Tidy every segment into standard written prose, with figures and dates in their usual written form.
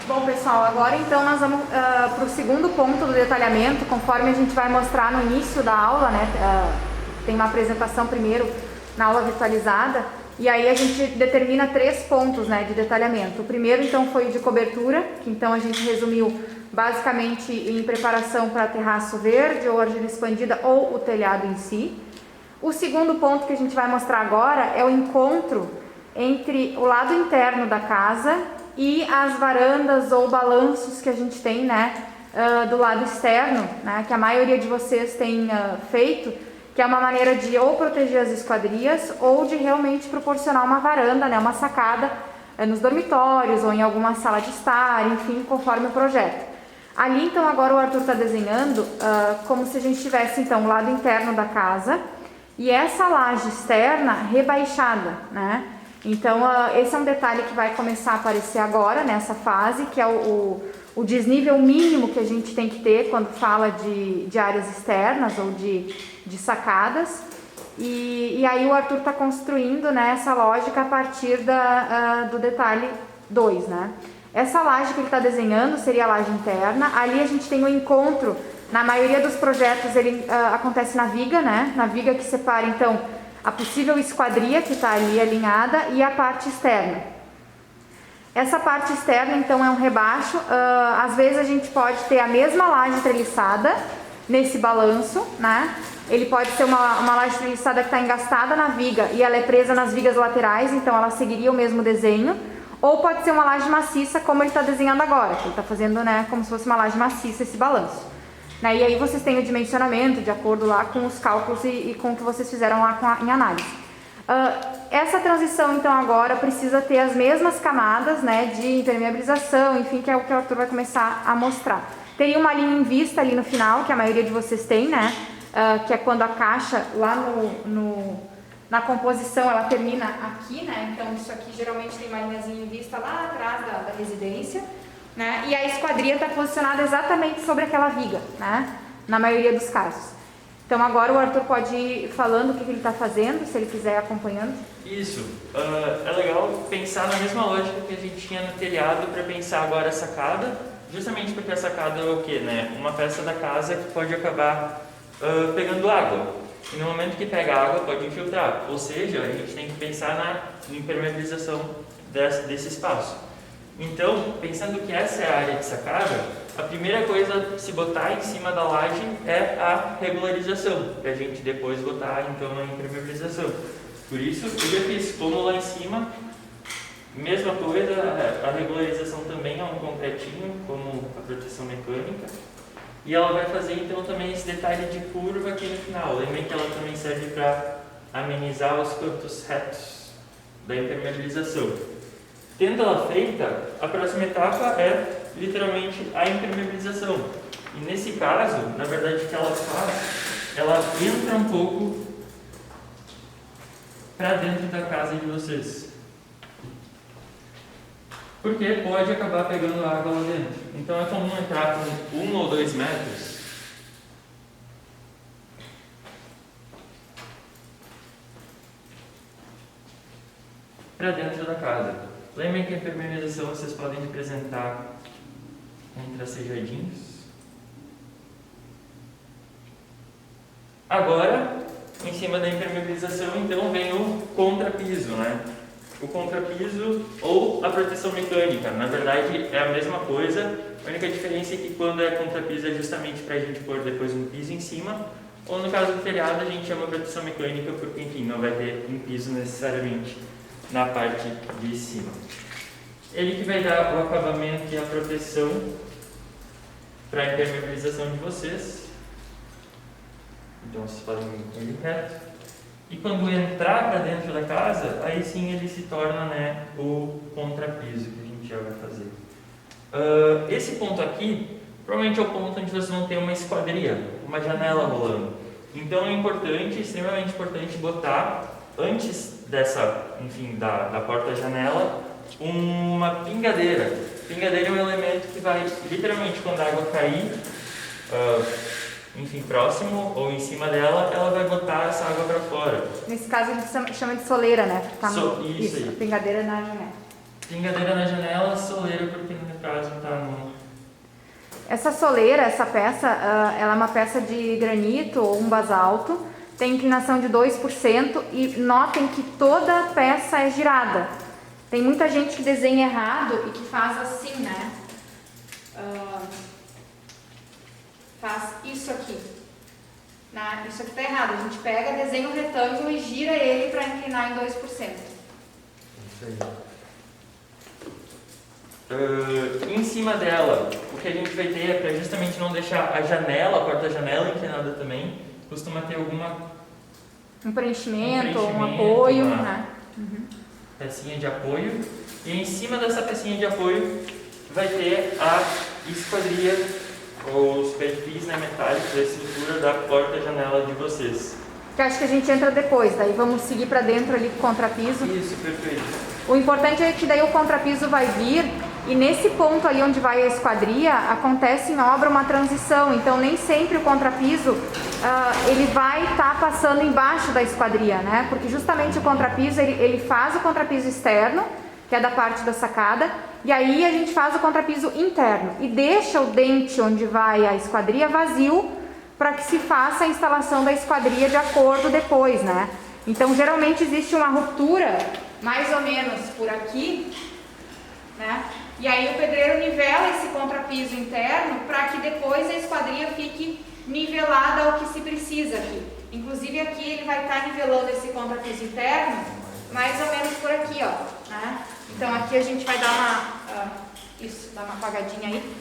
Bom, pessoal, agora então nós vamos para o segundo ponto do detalhamento, conforme a gente vai mostrar no início da aula, né? Tem uma apresentação primeiro na aula virtualizada, e aí a gente determina 3 pontos, né, de detalhamento. O primeiro então foi de cobertura, que então a gente resumiu basicamente em preparação para terraço verde ou argila expandida ou o telhado em si. O segundo ponto que a gente vai mostrar agora é o encontro entre o lado interno da casa e as varandas ou balanços que a gente tem, né, do lado externo, né, que a maioria de vocês tem feito, que é uma maneira de ou proteger as esquadrias ou de realmente proporcionar uma varanda, né, uma sacada nos dormitórios ou em alguma sala de estar, enfim, conforme o projeto. Ali, então, agora o Arthur está desenhando como se a gente tivesse, então, o lado interno da casa e essa laje externa rebaixada, né? Então, esse é um detalhe que vai começar a aparecer agora, nessa fase, que é o desnível mínimo que a gente tem que ter quando fala de áreas externas ou de sacadas. E aí o Arthur está construindo, né, essa lógica a partir do detalhe 2, né? Essa laje que ele está desenhando seria a laje interna. Ali a gente tem o encontro, na maioria dos projetos ele acontece na viga, né? Na viga que separa, então, a possível esquadria que está ali alinhada e a parte externa. Essa parte externa, então, é um rebaixo. Às vezes a gente pode ter a mesma laje treliçada nesse balanço, né? Ele pode ser uma laje treliçada que está engastada na viga e ela é presa nas vigas laterais, então ela seguiria o mesmo desenho. Ou pode ser uma laje maciça, como ele está desenhando agora, que ele está fazendo, né, como se fosse uma laje maciça esse balanço. Né? E aí vocês têm o dimensionamento de acordo lá com os cálculos e com o que vocês fizeram lá em análise. Essa transição, então, agora precisa ter as mesmas camadas, né, de impermeabilização, enfim, que é o que o Arthur vai começar a mostrar. Teria uma linha em vista ali no final, que a maioria de vocês tem, né, que é quando a caixa lá na composição ela termina aqui, né, então isso aqui geralmente tem uma linhazinha em vista lá atrás da residência. Né? E a esquadria está posicionada exatamente sobre aquela viga, né? Na maioria dos casos. Então agora o Arthur pode ir falando o que ele está fazendo, se ele quiser acompanhando. Isso. É legal pensar na mesma lógica que a gente tinha no telhado para pensar agora a sacada, justamente porque a sacada é o quê? Né? Uma peça da casa que pode acabar pegando água. E no momento que pega água pode infiltrar. Ou seja, a gente tem que pensar na impermeabilização desse espaço. Então, pensando que essa é a área de sacada, a primeira coisa a se botar em cima da laje é a regularização, para a gente depois botar então a impermeabilização. Por isso, eu já fiz como lá em cima, mesma coisa, a regularização também é um concretinho, como a proteção mecânica, e ela vai fazer então também esse detalhe de curva aqui no final. Lembrem que ela também serve para amenizar os cantos retos da impermeabilização. Tendo ela feita, a próxima etapa é literalmente a impermeabilização. E nesse caso, na verdade, o que ela faz, ela entra um pouco para dentro da casa de vocês. Porque pode acabar pegando água lá dentro. Então é comum entrar com 1 ou 2 metros para dentro da casa. Lembrem que a impermeabilização vocês podem representar com tracejadinhos. Agora, em cima da impermeabilização, então vem o contrapiso, né? O contrapiso ou a proteção mecânica. Na verdade, é a mesma coisa. A única diferença é que quando é contrapiso é justamente para a gente pôr depois um piso em cima. Ou no caso do telhado, a gente chama proteção mecânica porque, enfim, não vai ter um piso necessariamente na parte de cima. Ele que vai dar o acabamento e a proteção para a impermeabilização de vocês. Então vocês podem ir reto. E quando entrar para dentro da casa, aí sim ele se torna, né, o contrapiso que a gente já vai fazer. Esse ponto aqui, provavelmente é o ponto onde vocês vão ter uma esquadria, uma janela rolando. Então é importante, extremamente importante, botar antes da porta-janela, uma pingadeira. Pingadeira é um elemento que vai, literalmente, quando a água cair, próximo ou em cima dela, ela vai botar essa água para fora. Nesse caso a gente chama de soleira, né? Porque tá Isso aí. A pingadeira na janela. Pingadeira na janela, soleira, porque no caso tá no... Essa soleira, essa peça, ela é uma peça de granito ou um basalto, tem inclinação de 2% e notem que toda a peça é girada. Tem muita gente que desenha errado e que faz assim, né? Faz isso aqui. Isso aqui tá errado. A gente pega, desenha um retângulo e gira ele para inclinar em 2%. Isso aí. Em cima dela, o que a gente vai ter é para justamente não deixar a janela, a porta-janela inclinada também, costuma ter um preenchimento, um apoio, né? Pecinha de apoio. E em cima dessa pecinha de apoio vai ter a esquadria, ou os perfis, né, metálicos, a estrutura da porta-janela de vocês. Que acho que a gente entra depois, daí vamos seguir para dentro ali com o contrapiso. Isso, perfeito. O importante é que daí o contrapiso vai vir e nesse ponto ali onde vai a esquadria, acontece em obra uma transição, então nem sempre o contrapiso ele vai estar passando embaixo da esquadria, né? Porque justamente o contrapiso, ele faz o contrapiso externo, que é da parte da sacada, e aí a gente faz o contrapiso interno e deixa o dente onde vai a esquadria vazio para que se faça a instalação da esquadria de acordo depois, né? Então geralmente existe uma ruptura mais ou menos por aqui, né? E aí o pedreiro nivela esse contrapiso interno para que depois a esquadria fique nivelada ao que se precisa aqui. Inclusive aqui ele vai estar nivelando esse contrapiso interno mais ou menos por aqui, ó, né? Então aqui a gente vai dar dar uma apagadinha aí.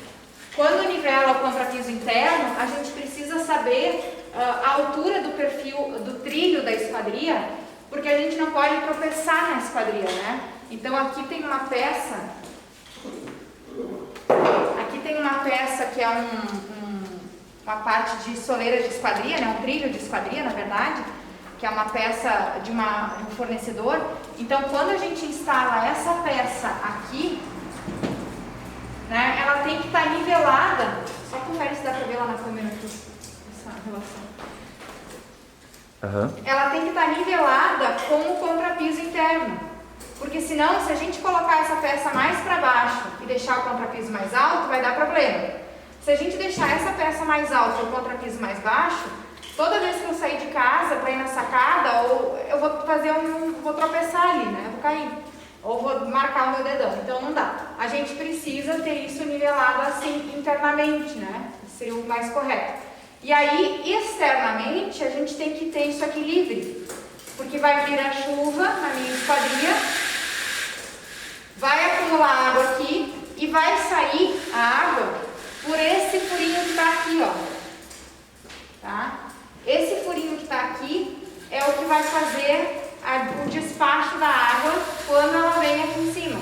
Quando nivela o contrapiso interno, a gente precisa saber a altura do perfil, do trilho da esquadria, porque a gente não pode tropeçar na esquadria, né? Então aqui tem uma peça que é uma parte de soleira de esquadria, né? Um trilho de esquadria, na verdade, que é uma peça de um fornecedor. Então quando a gente instala essa peça aqui, né, ela tem que estar nivelada. Só confere se dá para ver lá na câmera aqui, essa relação. Ela tem que estar nivelada com o contrapiso interno, porque senão, se a gente colocar essa peça mais para baixo e deixar o contrapiso mais alto, vai dar problema. Se a gente deixar essa peça mais alta e o contrapiso mais baixo, toda vez que eu sair de casa para ir na sacada, ou eu vou tropeçar ali, né? Eu vou cair, ou vou marcar o meu dedão. Então não dá. A gente precisa ter isso nivelado assim internamente, né? Seria o mais correto. E aí, externamente, a gente tem que ter isso aqui livre, porque vai vir a chuva na minha esquadria, vai acumular água aqui e vai sair a água por esse furinho que está aqui, ó. Tá? Esse furinho que está aqui é o que vai fazer o despacho da água quando ela vem aqui em cima.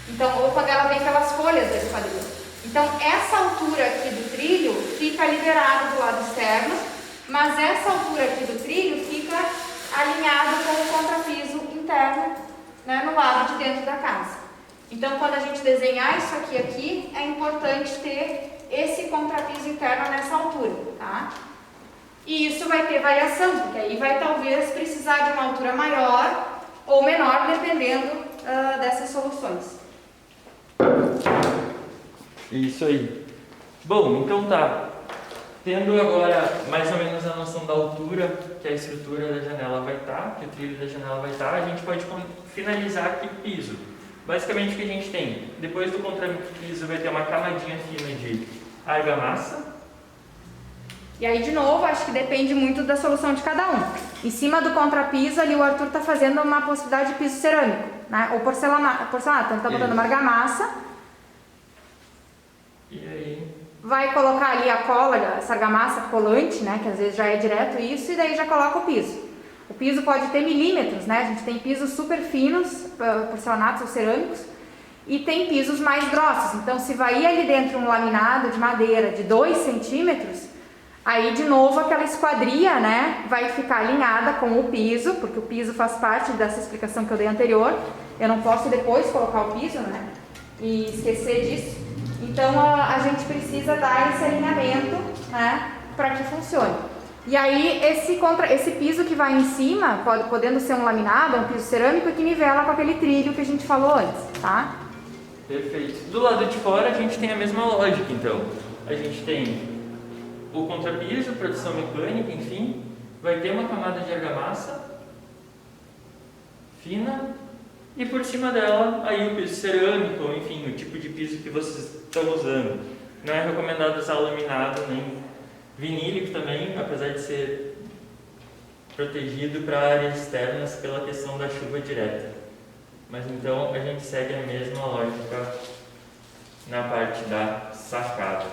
Então, ou quando ela vem pelas folhas da esquadria. Então, essa altura aqui do trilho fica liberado do lado externo, mas essa altura aqui do trilho fica alinhado com o contrapiso interno, né, no lado de dentro da casa. Então, quando a gente desenhar isso aqui, é importante ter esse contrapiso interno nessa altura, tá? E isso vai ter variação, porque aí vai talvez precisar de uma altura maior ou menor, dependendo dessas soluções. Isso aí. Bom, então tá. Tendo agora mais ou menos a noção da altura que a estrutura da janela vai estar, que o trilho da janela vai estar, a gente pode finalizar aqui o piso. Basicamente o que a gente tem, depois do contrapiso vai ter uma camadinha fina de argamassa. E aí de novo, acho que depende muito da solução de cada um. Em cima do contrapiso ali o Arthur está fazendo uma possibilidade de piso cerâmico, né? Ou porcelanato, então está botando uma argamassa. E aí? Vai colocar ali a cola, essa argamassa colante, né, que às vezes já é direto isso, e daí já coloca o piso. O piso pode ter milímetros, né, a gente tem pisos super finos, porcelanatos ou cerâmicos, e tem pisos mais grossos. Então se vai ir ali dentro um laminado de madeira de 2 centímetros, aí de novo aquela esquadria, né, vai ficar alinhada com o piso, porque o piso faz parte dessa explicação que eu dei anterior. Eu não posso depois colocar o piso, né, e esquecer disso. Então a gente precisa dar esse alinhamento, né, para que funcione. E aí esse piso que vai em cima, podendo ser um laminado, um piso cerâmico, que nivela com aquele trilho que a gente falou antes. tá? Perfeito. Do lado de fora a gente tem a mesma lógica, então. A gente tem o contrapiso, produção mecânica, enfim. Vai ter uma camada de argamassa fina e por cima dela aí o piso cerâmico, enfim, o tipo de piso que vocês estão usando. Não é recomendado usar laminado nem vinílico também, apesar de ser protegido para áreas externas pela questão da chuva direta. Mas então a gente segue a mesma lógica na parte da sacada.